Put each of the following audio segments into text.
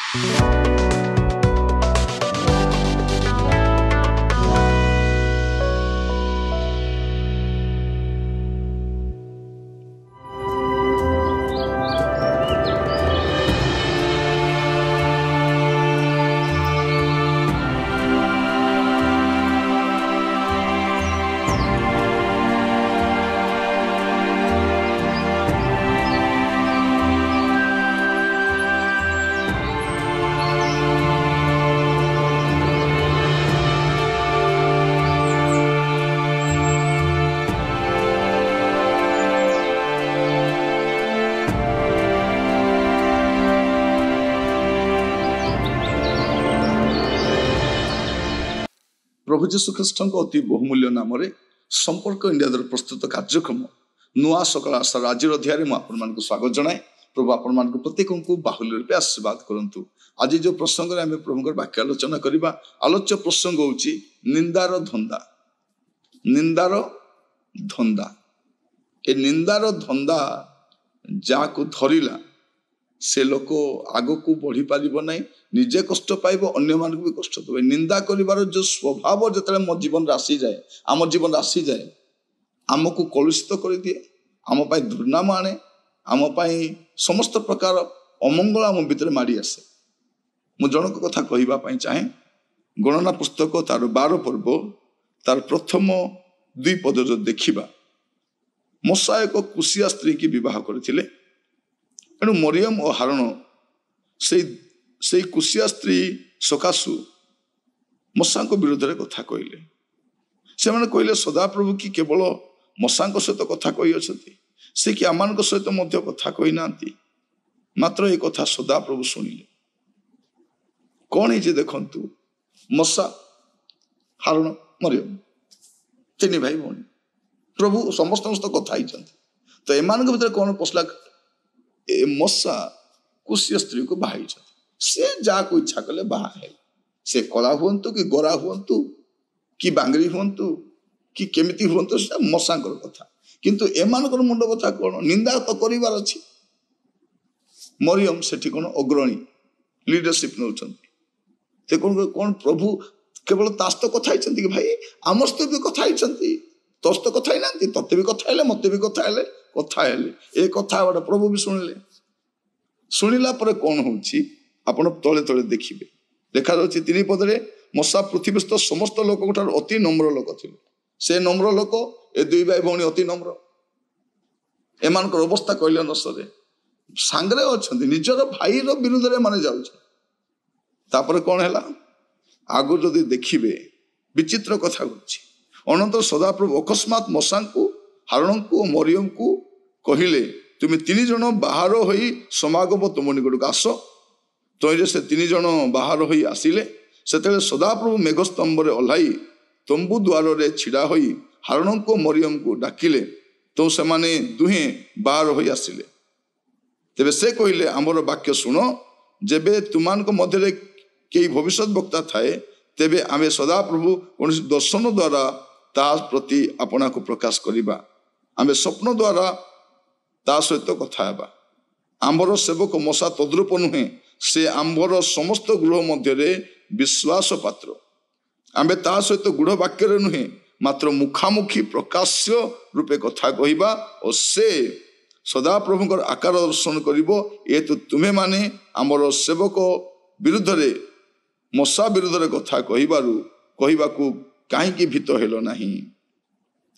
प्रभु जीशु ख्रीष्ट अति बहुमूल्य नाम संपर्क इंडिया द्वारा प्रस्तुत कार्यक्रम नुआ सकाल आशा आज अध्याय में आपण स्वागत जनाए। प्रभु आपण मान प्रत्येक को बाहुल्य रूपे आशीर्वाद करंतु। आज जो प्रसंग में आम प्रभु वाक्य आलोचना करवा आलोच्य प्रसंग होची निंदार धंदा। निंदार धंदा ए निंदार धंदा जाको धरिला से लोक आग को बढ़ी पार ना, निजे कष्ट पाइब अन्य मान भी कष्ट देवे। निंदा करिवार जो स्वभाव जो मो जीवन आसी जाए, आम जीवन आसी जाए, आमको कलुषित कर दिए, आम पाई दुर्नाम आने, आम पाई समस्त प्रकार अमंगल आम भितर माड़ी आसे। मु जनक कथा कहवाई चाहे गणना पुस्तक तार 12 पर्व तार प्रथम 2 पद जो देखा मूसा एक कुशिया स्त्री की विवाह करथिले। एणु मरियम और हारण से कुशिया स्त्री सकाशु मूसा विरोध में कथा कहले। से मैंने कहले सदाप्रभु कि केवल मूसा सहित कथा कही अच्छी, से कि आम सहित कथा कही ना, मात्र ये कथा सदाप्रभु शुणिले। कौन है देखु मूसा हारण मरियम 3 भाई भौणी प्रभु समस्त कथा ही, तो एमान भीतर कौन पसला मूसा कुशिया स्त्री को बाहाई, से जा को इच्छा कले बाहा है, से कला हुंतु कि गोरा हुंतु कि बांगरी हुंतु कि केमिति हुंतु, से मूसा कथा। किंतु एमानकर मुंड कथा कौन निंदा तो करिवार अछि। मरियम सेठी कौन अग्रणी लीडरशिप नौचंती, कौन प्रभु केवल तास्त कथा कि भाई आम सहित भी कथा तोस्त कथा ही ना, तत्ते भी कथा है, मत भी कथा है, ए कथा प्रभु भी शुणिले। शुणिला पर कौन होची आपण तले तले देखिबे, देखा जाउची 3 पदरे मूसा पृथ्वीस्थ समस्त लोक अति नम्र लोक थिले। से नम्र लोक ए 2 भाई भौणी अति नम्र, एमानकर अवस्था कहले न सरे, सांगरे अछंती निजर भाई रो विरुद्ध रे माने जाउछ। तापर कौन हैला आगु जदि देखिबे विचित्र कथा होची। अनंतर सदाप्रभु अकस्मात मूसा को हारण को मरियम को कहिले तुम 3 जन बाहर होई समागम तुम निकट आस। तो से 3 जन बाहर होई आसिले, सेतेले सदाप्रभु मेघस्तंभ रे ओल्हाई तंबू द्वार रे छिड़ा होई हारण को मरियम को डाकिले, तो से माने दुहे बाहर होई आसिले। तेबे से कहिले आमर वाक्य शुण, जेबे तुमान को मध्य कई भविष्यत वक्ता थाए, तेबे आमे सदाप्रभु कौन दर्शन द्वारा ता प्रति अपना को प्रकाश करिबा, आमे स्वप्न द्वारा ता सहित कथा हेबा। आंबर सेवक मूसा तद्रूप नुहे, से आंबर समस्त गृह मध्य विश्वास पात्र। आमे ता सहित गुढ़ वाक्य नुहे, मात्र मुखामुखी प्रकाश्य रूपे कथा कहवा, और से सदाप्रभुकर आकार दर्शन करिबो। ए तो तुम्हें माने आमर सेवक विरुद्ध रे मूसा विरुद्ध रे कथा कहवाकू कहीं भीत हेलो नहीं।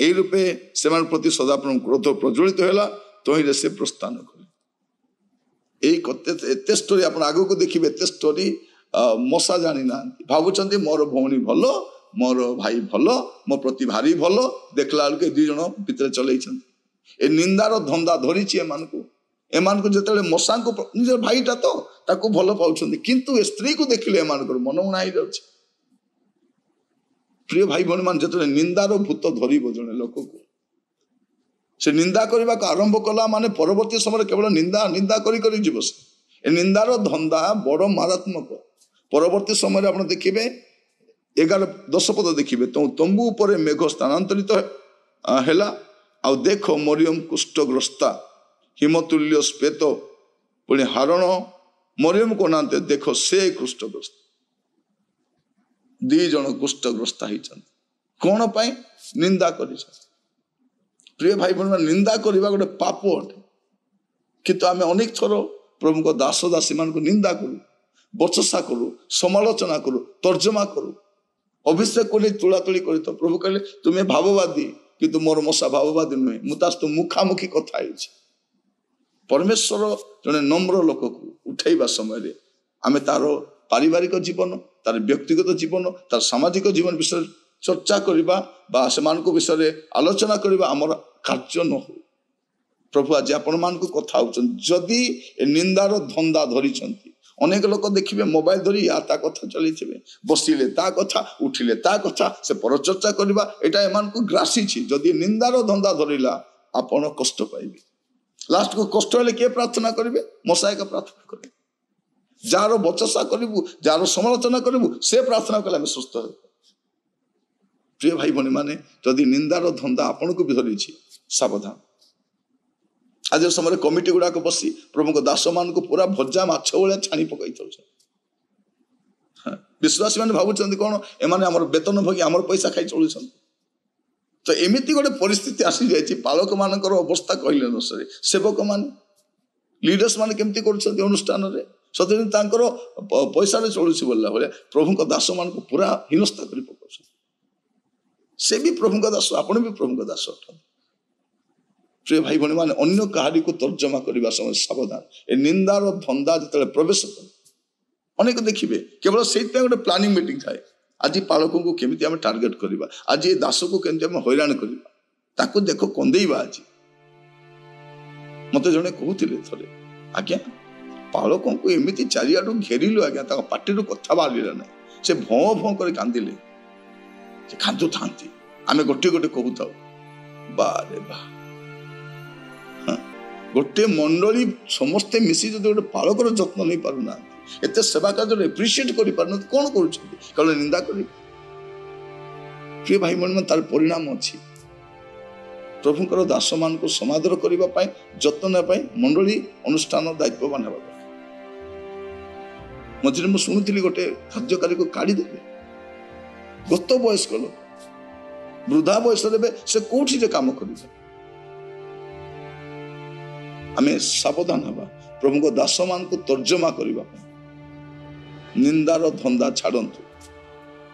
एई रूपे सेमान प्रति सदाप्रभु क्रोध प्रज्वलित हैला, तो ही से प्रस्थान कले। एते स्टोरी आप आगो को देखिए, एते स्टोरी मूसा जानी ना, भावुचंती मोर भौणी भल, मोर भाई भल, मो प्रति भारी भल, देखला बेलके 2 जन भितर चलई। ए निंदार धंदा धरी एमानकु जेतेले मूसा को निजर भाईटा तो ताकू भल पाउछंती, किंतु ए स्त्री को देखिले एमानकर मन उणा ही जाउछ। प्रिय भाई भौणी मान जेतेले निंदार भूत धरिबो जने लोक को, से निंदा करने को आरंभ कला माने परवर्ती समय केवल निंदा निंदा करी जीव से। निंदार धंदा बड़ मारात्मक। परवर्ती समय आप देखिए 11-10 पद देखिए, तो तंबू पर मेघ स्थानांतरित हैला, आ देख मरियम कुष्ठग्रस्ता हिमतुल्य श्वेत पुणी हारण मरियम को नाते देख से कुष्ठग्रस्त 2 जन कुष्ठग्रस्त होती कौन पाई निंदा कर प्रिय भाई बहन निंदा करवा गोटे पाप अटे किंतु आम अनेक थर प्रभु को दास दासी मान निंदा करूँ बचसा करूँ समालोचना करूँ तर्जमा करूँ अभिषेक को तुलातुली कर तो प्रभु कहले तुम्हें भाववादी किंतु मोर मशा भाववादी नुहे मुझे मुखामुखी कथा परमेश्वर जड़े नम्र लोक को उठेबा समय आम तार पारिवारिक जीवन तार व्यक्तिगत जीवन तार सामाजिक जीवन विषय चर्चा करवा से विषय आलोचना करवा आमर कार्य न हो प्रभु आज आपण मान कथा जदि निंदार धंदा धरी अनेक लोक देखिए मोबाइल धरी या ता कथा चली बसिले ता कथा उठिले ता कथा से परचर्चा करवा एटा एमान को ग्रासी जदि निंदार धंदा धरिला आपण कष्ट पाइबे लास्ट को कष्ट हेले किए प्रार्थना करेंगे मशायक प्रार्थना करेंगे जार बचसा करूँ जार समालोचना करूँ से प्रार्थना कले आम सुस्थ हो प्रिय भाई भनी माने जदि निंदार धंदा आपण को भी धरी सावधान आज समय कमिटी गुड़ाक बसी प्रभु दास मान को पूरा भजा माछ भाया छाणी पकई विश्वासी मैंने भावुं कौन एमाने आमर वेतन भोगी आमर पैसा खाई चलुं तो एमती गोटे परिस्थिति आसी जाइए पालक मानकर अवस्था कहले न सरे सेवक मान लीडर्स मान केमती कर अनुष्ठान सतदिन पैसा चलुची बोलला भाया प्रभु दास मान को पूरा हीनस्ता कर पकाउछ से भी प्रभु दास आपण भी प्रभु दास अटन प्रिय भाई भनी मान अन्य कहारी को तर्जमा करने समय सावधान ए निंदार धंदा जो प्रवेश कर अनेक देखिए केवल से गोटे प्लानिंग मीटिंग थाए आज पालकों को केमिति आम टार्गेट करवा आज ये दास को केमिति आम हैरान करवा ताको देखो कंदेवा आज मत जड़े कहते थे आज्ञा पालकों को एमती चारियाडू घेरिलु आज्ञा पार्टी कथा बाहर ना से भौ भौ कर कांदिले से कांदु था आम गोटे गोटे कहू था बारे बा गोटे मंडली समस्ते मिसी जो गोटे पालकर जत्न नहीं पारना एत सेवा कार्य एप्रिशिएट कर कौन कर निंदा कर प्रिय भाई बहन तार परिणाम अच्छी प्रभुकर दास मान को समादर करने जत्न मंडली अनुष्ठान दायित्ववान होगा मझे मुझे शुणुली गोटे कार्यकारी को काढ़ीदेवे गत बयस्क लोक वृद्धा बयस से कौटी कम कर आम सावधान हवा प्रभु को दास मान को तर्जमा करने निंदार धंदा छाड़तु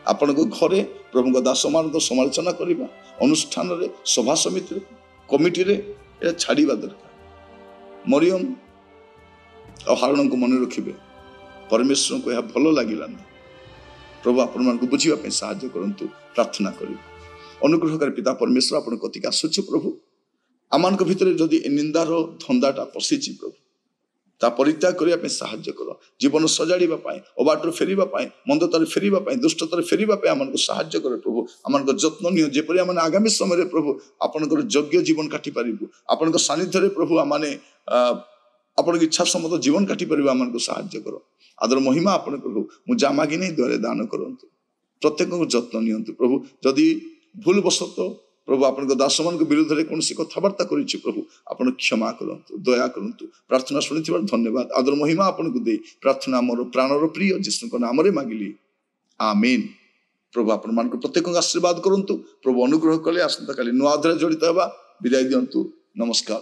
आपण को घरे प्रभु को दास मान को समालोचना करवा अनुष्ठान रे सभा समिति कमिटी रे छाड़वा दरकार मरियम और हारण को मन रखिए परमेश्वर को यह भल लगिला ना प्रभु आपण मान को बुझापी साहाय्य करंतु प्रार्थना कर अनुग्रहकारी पिता परमेश्वर आपण कतिक आसुच प्रभु आमान भितर जदि निंदार धंदाटा पशिची प्रभु ता परित्याग करने साहाय्य कर जीवन सजाड़ा अबाटर फेरवाई मंदतार फेरवाई दुष्टतार फेरवाई आम साहाय्य कर प्रभु आम जत्न नियो जेपरी आम आगामी समय प्रभु आपंकर योग्य जीवन काटी पारू आपण सानिध्य प्रभु आने आपण इच्छा सम्मत जीवन काटी पारू आम साहाय्य कर आदर महिमा आपण प्रभु मुझे मागी नहीं द्वारे दान करूँ प्रत्येक जत्न नियंतु प्रभु जदि भूल बसत प्रभु आपण दास मान विरुद्ध में कौन कथबार्ता कर प्रभु आपड़ क्षमा करंतु दया करंतु प्रार्थना शुणी धन्यवाद आदर महिमा आपन को दे प्रार्थना मोर प्राणर प्रिय जीशु नाम मागिली आमेन प्रभु आपण मान प्रत्येक आशीर्वाद करंतु प्रभु अनुग्रह कले आसंता काली नुआ अध्याय जड़ित होगा विदाय दिंतु नमस्कार।